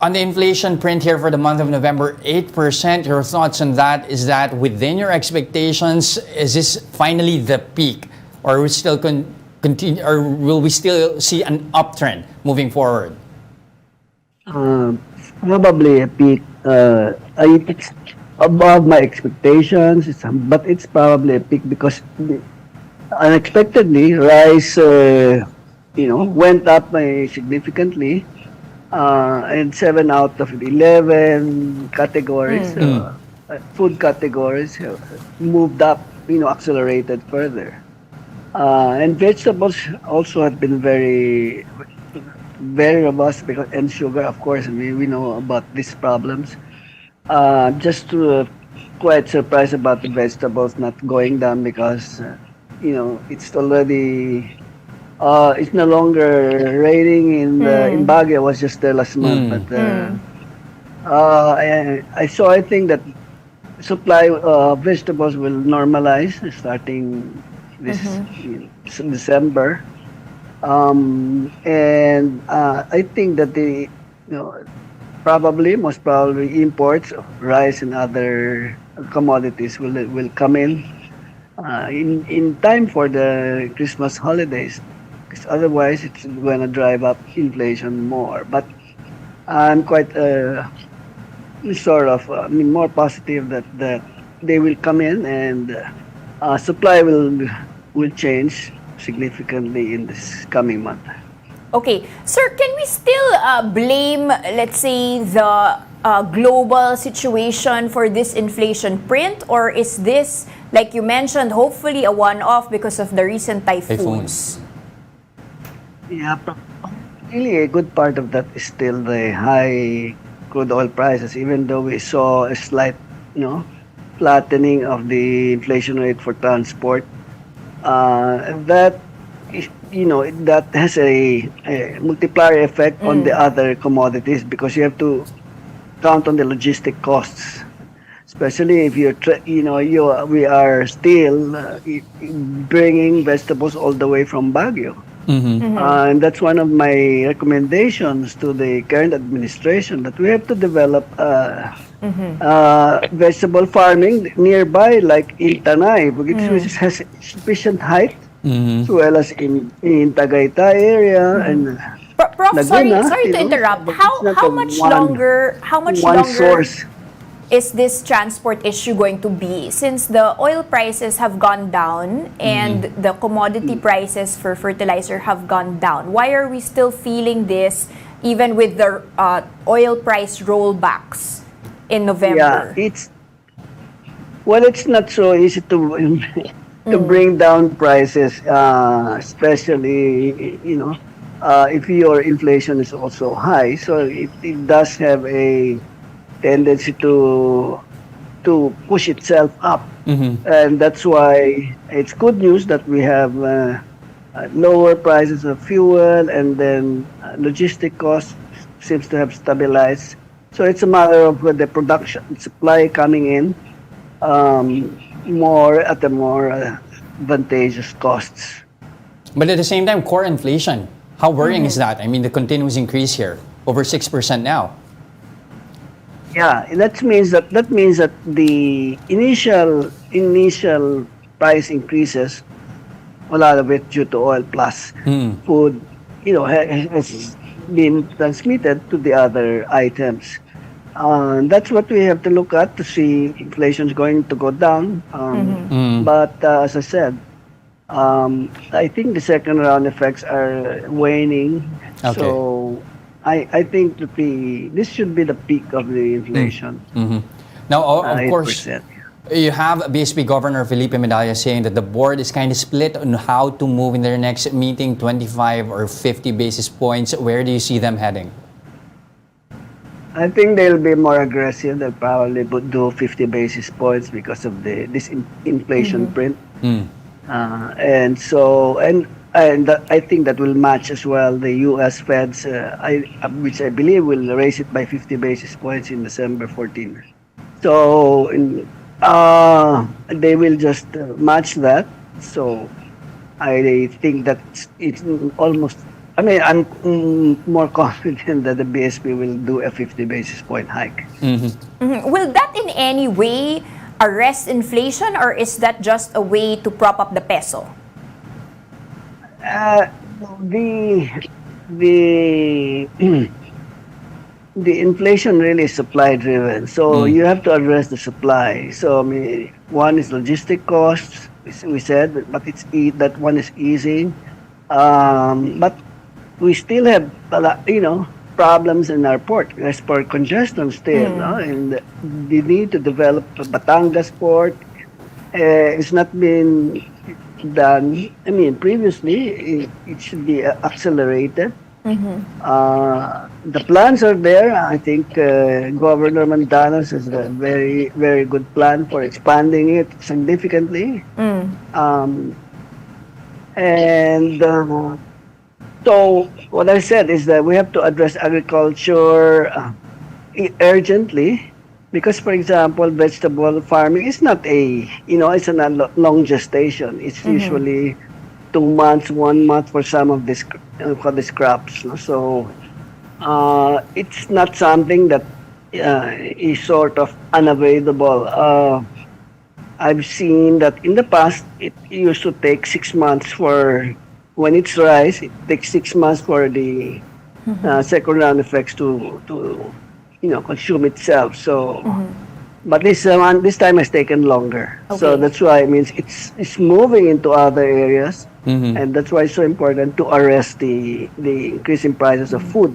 On the inflation print here for the month of November, 8%. Your thoughts on that? Is that within your expectations? Is this finally the peak, or will we still continue, or will we still see an uptrend moving forward? Probably a peak. It's above my expectations, but it's probably a peak because unexpectedly rice, went up significantly. And 7 out of 11 categories, food categories, moved up, accelerated further. And vegetables also have been very, very robust because, and sugar, of course, we know about these problems. Quite surprised about the vegetables not going down because, it's already. It's no longer raining in Baguio. I was just there last month, but I think that supply of vegetables will normalize starting this December, and I think that most probably imports of rice and other commodities will come in time for the Christmas holidays. Because otherwise, it's going to drive up inflation more. But I'm quite more positive that they will come in and supply will change significantly in this coming month. Okay, sir, can we still blame, let's say, the global situation for this inflation print, or is this, like you mentioned, hopefully a one-off because of the recent typhoons? Yeah, really a good part of that is still the high crude oil prices, even though we saw a slight, flattening of the inflation rate for transport. That has a multiplier effect on the other commodities because you have to count on the logistic costs, especially if we are still bringing vegetables all the way from Baguio. And that's one of my recommendations to the current administration, that we have to develop vegetable farming nearby, like in Tanay, which has sufficient height, as well as in Tagaytay area and Prof, Laguna. sorry to interrupt. How much longer source is this transport issue going to be, since the oil prices have gone down and the commodity prices for fertilizer have gone down? Why are we still feeling this even with the oil price rollbacks in November? Yeah, it's not so easy to bring down prices, especially if your inflation is also high. So it does have a tendency to push itself up, and that's why it's good news that we have lower prices of fuel, and then logistic costs seems to have stabilized. So it's a matter of the production supply coming in more advantageous costs. But at the same time, core inflation, how worrying is that? I mean, the continuous increase here, over 6% now. Yeah, that means that the initial price increases, a lot of it due to oil plus food, has been transmitted to the other items. That's what we have to look at to see inflation is going to go down. But as I said, I think the second round effects are waning. Okay. So I think that this should be the peak of the inflation. Now, of course, 8%. you have BSP Governor Felipe Medalla saying that the board is kind of split on how to move in their next meeting, 25 or 50 basis points. Where do you see them heading? I think they'll be more aggressive. They'll probably do 50 basis points because of this inflation print. And I think that will match as well the U.S. Fed's, which I believe will raise it by 50 basis points in December 14. So they will just match that. So I think that it's almost I mean, I'm more confident that the BSP will do a 50 basis point hike. Will that in any way arrest inflation, or is that just a way to prop up the peso? The the the inflation really is supply driven. So you have to address the supply. So I mean, one is logistic costs. We said, but that one is easing. But we still have problems in our port. There's port congestion still, no? And the need to develop Batangas port. It's not been done. I mean, previously it should be accelerated. The plans are there. I think Governor Mandanos has a very, very good plan for expanding it significantly. So what I said is that we have to address agriculture urgently, because, for example, vegetable farming is not it's a long gestation. It's usually 2 months, 1 month for some of these crops. No? So it's not something that is sort of unavailable. I've seen that in the past, it used to take 6 months when it's rice, it takes 6 months for the second round effects to consume itself. So, but this time has taken longer. Okay. So that's why it means it's moving into other areas, and that's why it's so important to arrest the increasing prices of food.